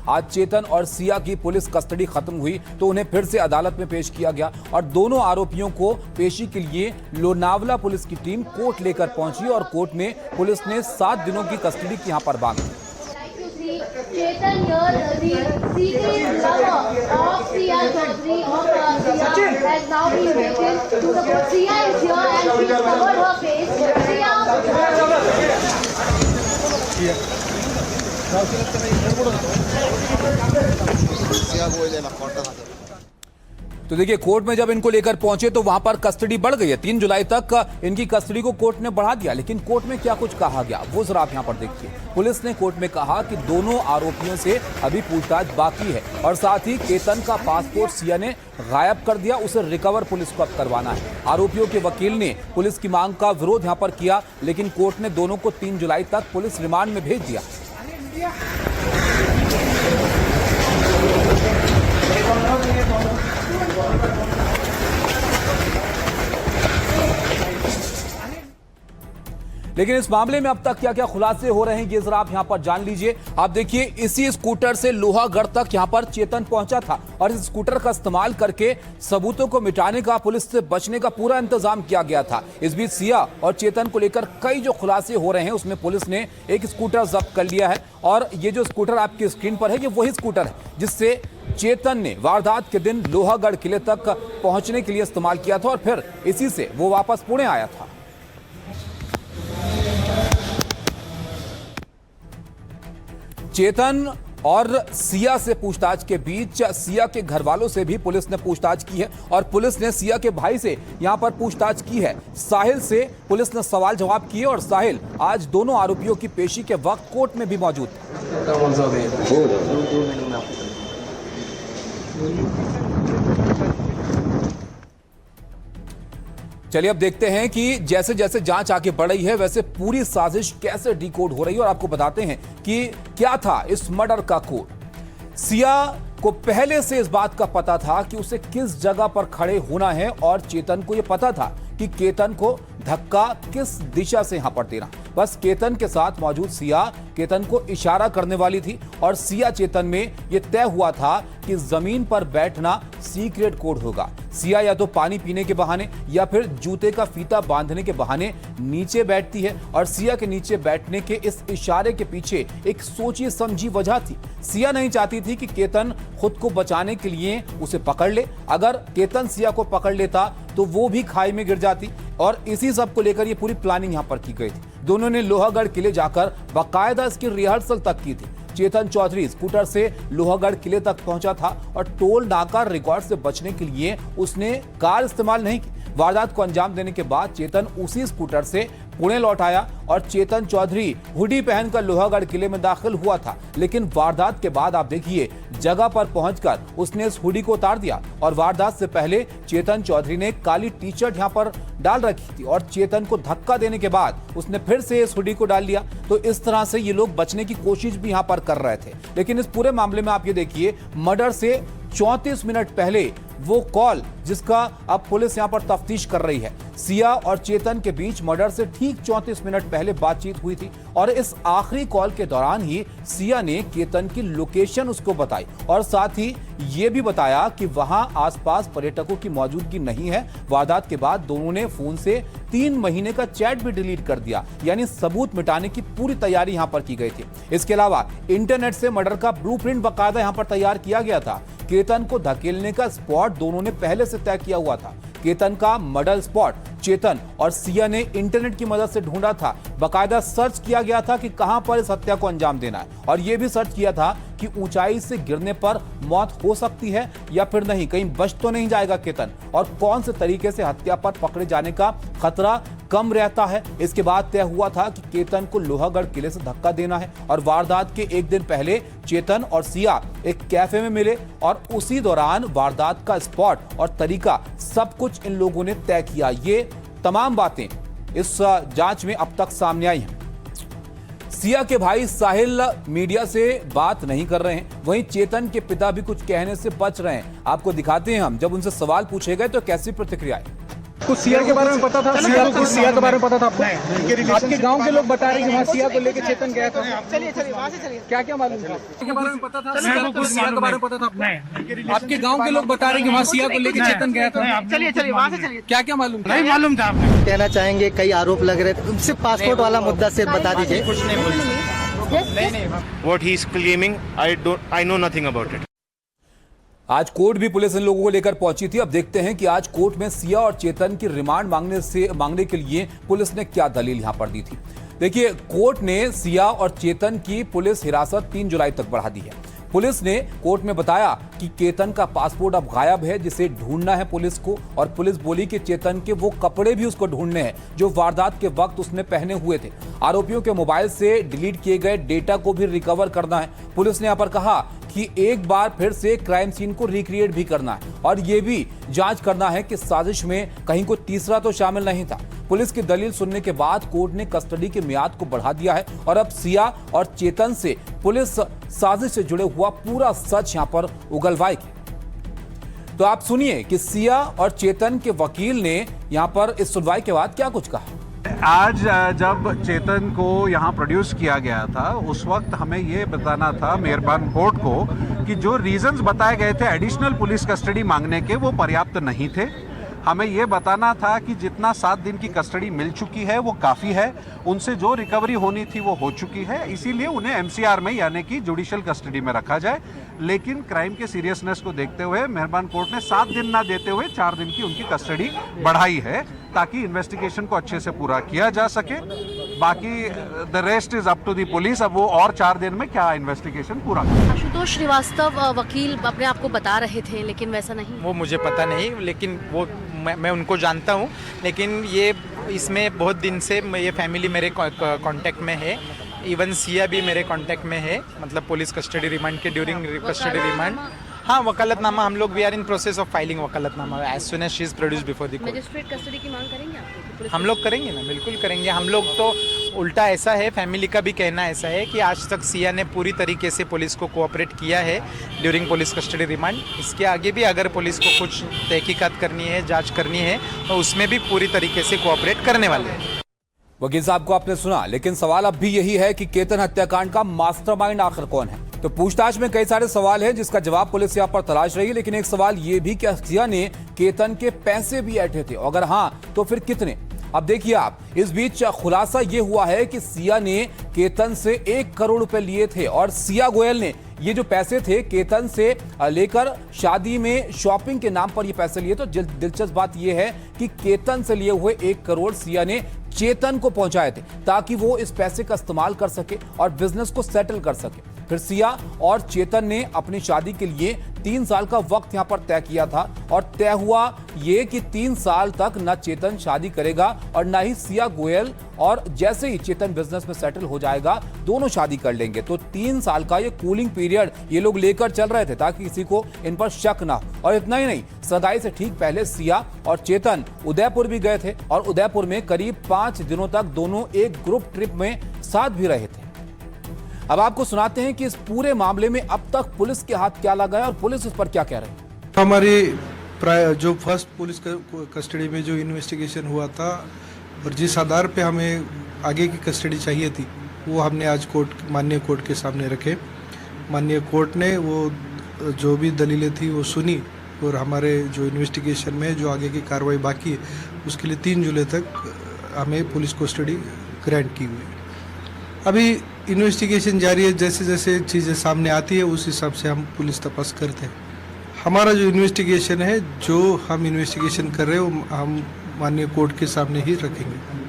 आज चेतन और सिया की पुलिस कस्टडी खत्म हुई तो उन्हें फिर से अदालत में पेश किया गया और दोनों आरोपियों को पेशी के लिए लोनावला पुलिस की टीम कोर्ट लेकर पहुंची और कोर्ट में पुलिस ने 7 दिनों की कस्टडी की यहां पर मांग की। Chetan here, the secret lover of Sia Chaudhary of Sia has now been taken to the court. Sia is here and she has covered her face. तो देखिए, कोर्ट में जब इनको लेकर पहुंचे तो वहां पर कस्टडी बढ़ गई है। 3 जुलाई तक इनकी कस्टडी को कोर्ट ने बढ़ा दिया, लेकिन कोर्ट में क्या कुछ कहा गया वो जरा आप यहां पर देखिए। पुलिस ने कोर्ट में कहा कि दोनों आरोपियों से अभी पूछताछ बाकी है और साथ ही केतन का पासपोर्ट सिया ने गायब कर दिया, उसे रिकवर पुलिस को अब करवाना है। आरोपियों के वकील ने पुलिस की मांग का विरोध यहां पर किया, लेकिन कोर्ट ने दोनों को 3 जुलाई तक पुलिस रिमांड में भेज दिया। लेकिन इस मामले में अब तक क्या क्या खुलासे हो रहे हैं ये जरा आप यहां पर जान लीजिए। आप देखिए, इसी स्कूटर से लोहागढ़ तक यहां पर चेतन पहुंचा था और इस स्कूटर का इस्तेमाल करके सबूतों को मिटाने का, पुलिस से बचने का पूरा इंतजाम किया गया था। इस बीच सिया और चेतन को लेकर कई जो खुलासे हो रहे हैं उसमें पुलिस ने एक स्कूटर जब्त कर लिया है और ये जो स्कूटर आपकी स्क्रीन पर है ये वही स्कूटर है जिससे चेतन ने वारदात के दिन लोहागढ़ किले तक पहुंचने के लिए इस्तेमाल किया था और फिर इसी से वो वापस पुणे आया था। चेतन और सिया से पूछताछ के बीच सिया के घर वालों से भी पुलिस ने पूछताछ की है और पुलिस ने सिया के भाई से यहां पर पूछताछ की है। साहिल से पुलिस ने सवाल जवाब किए और साहिल आज दोनों आरोपियों की पेशी के वक्त कोर्ट में भी मौजूद थे। चलिए अब देखते हैं कि जैसे जैसे जांच आगे बढ़ रही है वैसे पूरी साजिश कैसे डिकोड हो रही है और आपको बताते हैं कि क्या था इस मर्डर का कोड। सिया को पहले से इस बात का पता था कि उसे किस जगह पर खड़े होना है और चेतन को यह पता था कि केतन को धक्का किस दिशा से यहां पर देना। बस केतन के साथ मौजूद सिया केतन को इशारा करने वाली थी और सिया चेतन में यह तय हुआ था कि जमीन पर बैठना सीक्रेट कोड होगा। सिया या तो पानी पीने के बहाने या फिर जूते का फीता बांधने के बहाने नीचे बैठती है और सिया के नीचे बैठने के इस इशारे के पीछे एक सोची समझी वजह थी। सिया नहीं चाहती थी कि केतन खुद को बचाने के लिए उसे पकड़ ले। अगर केतन सिया को पकड़ लेता तो वो भी खाई में गिर जाती और इसी सब को लेकर ये पूरी प्लानिंग यहां पर की गई थी। दोनों ने लोहागढ़ किले जाकर बाकायदा इसकी रिहर्सल तक की थी। चेतन चौधरी स्कूटर से लोहागढ़ किले तक पहुंचा था और टोल नाका रिकॉर्ड से बचने के लिए उसने कार इस्तेमाल नहीं की। वारदात को अंजाम देने के बाद चेतन उसी स्कूटर से पुणे लौट आया और चेतन चौधरी हुडी पहनकर लोहागढ़ किले में दाखिल हुआ था। लेकिन वारदात के बाद आप देखिए, जगह पर पहुंचकर उसने इस हुडी को उतार दिया और वारदात से पहले चेतन चौधरी ने काली टी शर्ट यहां पर डाल रखी थी और चेतन को धक्का देने के बाद उसने फिर से इस हुडी को डाल लिया। तो इस तरह से ये लोग बचने की कोशिश भी यहां पर कर रहे थे। लेकिन इस पूरे मामले में आप ये देखिए, मर्डर से 34 मिनट पहले वो कॉल जिसका अब पुलिस यहां पर तफ्तीश कर रही है, सिया और चेतन के बीच मर्डर से ठीक 34 मिनट पहले बातचीत हुई थी और इस आखिरी कॉल के दौरान ही सिया ने केतन की लोकेशन उसको बताई और साथ ही ये भी बताया कि वहां आसपास पर्यटकों की मौजूदगी नहीं है। वारदात के बाद दोनों ने फोन से 3 महीने का चैट भी डिलीट कर दिया, यानी सबूत मिटाने की पूरी तैयारी यहां पर की गई थी। इसके अलावा इंटरनेट से मर्डर का ब्लूप्रिंट बाकायदा यहां पर तैयार किया गया था। केतन को धकेलने का स्पॉट दोनों ने पहले से तय किया हुआ था। केतन का मर्डर स्पॉट चेतन और सिया ने इंटरनेट की मदद से ढूंढा था। बाकायदा सर्च किया गया था कि कहां पर इस हत्या को अंजाम देना है और यह भी सर्च किया था कि ऊंचाई से गिरने पर मौत हो सकती है या फिर नहीं, कहीं बच तो नहीं जाएगा केतन और कौन से तरीके से हत्या पर पकड़े जाने का खतरा कम रहता है। इसके बाद तय हुआ था कि केतन को लोहागढ़ किले से धक्का देना है और वारदात के एक दिन पहले चेतन और सिया एक कैफे में मिले और उसी दौरान वारदात का स्पॉट और तरीका सब कुछ इन लोगों ने तय किया। ये तमाम बातें इस जांच में अब तक सामने आई हैं। सिया के भाई साहिल मीडिया से बात नहीं कर रहे हैं, वहीं चेतन के पिता भी कुछ कहने से बच रहे हैं। आपको दिखाते हैं हम जब उनसे सवाल पूछे गए तो कैसी प्रतिक्रिया आई। कुछ सिया के बारे में पता था? सिया के बारे में पता था आपको? आपके गांव के लोग बता रहे हैं कि वहाँ सिया को लेकर चेतन गया था। चलिए वहाँ से चलिए। क्या क्या मालूम था? के बारे में पता था? सिया के बारे में पता था आपको? आपके गांव के लोग बता रहे हैं कि वहाँ सिया को लेकर चेतन गया था। चलिए वहाँ से चलिए। क्या क्या मालूम था? नहीं मालूम था। कहना चाहेंगे कई आरोप लग रहे थे, सिर्फ पासपोर्ट वाला मुद्दा सिर्फ बता दीजिए। कुछ नहीं बोल। What he is claiming, I know nothing about it. आज कोर्ट भी पुलिस इन लोगों को लेकर पहुंची थी। अब देखते हैं कि आज कोर्ट में सिया और चेतन की रिमांड मांगने के लिए पुलिस ने क्या दलील यहां पर दी थी। देखिए, कोर्ट ने सिया और चेतन की पुलिस हिरासत 3 जुलाई तक बढ़ा दी है। पुलिस ने कोर्ट में बताया कि केतन का पासपोर्ट अब गायब है, जिसे ढूंढना है पुलिस को। और पुलिस बोली कि चेतन के वो कपड़े भी उसको ढूंढने हैं जो वारदात के वक्त उसने पहने हुए थे। आरोपियों के मोबाइल से डिलीट किए गए डेटा को भी रिकवर करना है। पुलिस ने यहाँ पर कहा कि एक बार फिर से क्राइम सीन को रिक्रिएट भी करना है और ये भी जांच करना है कि साजिश में कहीं कोई तीसरा तो शामिल नहीं था। पुलिस की दलील सुनने के बाद कोर्ट ने कस्टडी की मियाद को बढ़ा दिया है और अब सिया और चेतन से पुलिस साजिश से जुड़े हुआ पूरा सच यहां पर उगलवाएगी। तो आप सुनिए कि सिया और चेतन के वकील ने यहां पर इस सुनवाई के बाद क्या कुछ कहा। आज जब चेतन को यहाँ प्रोड्यूस किया गया था, उस वक्त हमें ये बताना था मेहरबान कोर्ट को कि जो रीजंस बताए गए थे एडिशनल पुलिस कस्टडी मांगने के, वो पर्याप्त नहीं थे। हमें ये बताना था कि जितना 7 दिन की कस्टडी मिल चुकी है वो काफ़ी है, उनसे जो रिकवरी होनी थी वो हो चुकी है, इसीलिए उन्हें एमसीआर में यानी कि जुडिशियल कस्टडी में रखा जाए। लेकिन क्राइम के सीरियसनेस को देखते हुए मेहरबान कोर्ट ने 7 दिन ना देते हुए 4 दिन की उनकी कस्टडी बढ़ाई है, ताकि इन्वेस्टिगेशन को अच्छे से पूरा किया जा सके। बाकी the rest is up to the police, अब वो और 4 दिन में क्या इन्वेस्टिगेशन पूरा करें। आशुतोष श्रीवास्तव वकील अपने आप को बता रहे थे, लेकिन वैसा नहीं। वो मुझे पता नहीं, लेकिन वो मैं उनको जानता हूँ। लेकिन ये इसमें बहुत दिन से ये फैमिली मेरे कांटेक्ट में है। इवन सिया भी मेरे कांटेक्ट में है, मतलब पुलिस कस्टडी रिमांड के ड्यूरिंग कस्टडी रिमांड। हाँ, वकालतनामा हम लोग we are in process of filing वकालतनामा as soon as she is produce before the court. Magistrate custody की मांग करेंगे आप? हम लोग करेंगे ना, बिल्कुल करेंगे। हम लोग तो उल्टा ऐसा है, फैमिली का भी कहना ऐसा है कि आज तक सिया ने पूरी तरीके से पुलिस को कोऑपरेट किया है ड्यूरिंग पुलिस कस्टडी रिमांड। इसके आगे भी अगर पुलिस को कुछ तहकीकात करनी है, जांच करनी है, तो उसमें भी पूरी तरीके से कोऑपरेट करने वाले हैं। वकील साहब को आपने सुना, लेकिन सवाल अब भी यही है कि केतन हत्याकांड का मास्टरमाइंड आखिर कौन है। तो पूछताछ में कई सारे सवाल हैं जिसका जवाब पुलिस यहाँ पर तलाश रही है, लेकिन एक सवाल ये भी कि सिया ने केतन के पैसे भी ऐंठे थे, अगर हाँ तो फिर कितने। अब देखिए आप, इस बीच खुलासा ये हुआ है कि सिया ने केतन से 1 करोड़ रुपए लिए थे और सिया गोयल ने ये जो पैसे थे केतन से लेकर शादी में शॉपिंग के नाम पर ये पैसे लिए। तो दिलचस्प बात ये है कि केतन से लिए हुए 1 करोड़ सिया ने चेतन को पहुंचाए थे ताकि वो इस पैसे का इस्तेमाल कर सके और बिजनेस को सेटल कर सके। फिर सिया और चेतन ने अपनी शादी के लिए 3 साल का वक्त यहां पर तय किया था और तय हुआ ये कि 3 साल तक न चेतन शादी करेगा और न ही सिया गोयल, और जैसे ही चेतन बिजनेस में सेटल हो जाएगा दोनों शादी कर लेंगे। तो 3 साल का ये कूलिंग पीरियड ये लोग लेकर चल रहे थे ताकि किसी को इन पर शक ना हो। और इतना ही नहीं, सगाई से ठीक पहले सिया और चेतन उदयपुर भी गए थे और उदयपुर में करीब 5 दिनों तक दोनों एक ग्रुप ट्रिप में साथ भी रहे थे। अब आपको सुनाते हैं कि इस पूरे मामले में अब तक पुलिस के हाथ क्या लगा है और पुलिस इस पर क्या कह रही है। हमारी जो फर्स्ट पुलिस कस्टडी में जो इन्वेस्टिगेशन हुआ था और जिस आधार पे हमें आगे की कस्टडी चाहिए थी, वो हमने आज माननीय कोर्ट के सामने रखे। माननीय कोर्ट ने वो जो भी दलीलें थी वो सुनी और हमारे जो इन्वेस्टिगेशन में जो आगे की कार्रवाई बाकी है उसके लिए 3 जुलाई तक हमें पुलिस कस्टडी ग्रांट की हुई है। अभी इन्वेस्टिगेशन जारी है, जैसे जैसे चीज़ें सामने आती है उस हिसाब से हम पुलिस तपास करते हैं। हमारा जो इन्वेस्टिगेशन है, जो हम इन्वेस्टिगेशन कर रहे हैं वो हम माननीय कोर्ट के सामने ही रखेंगे।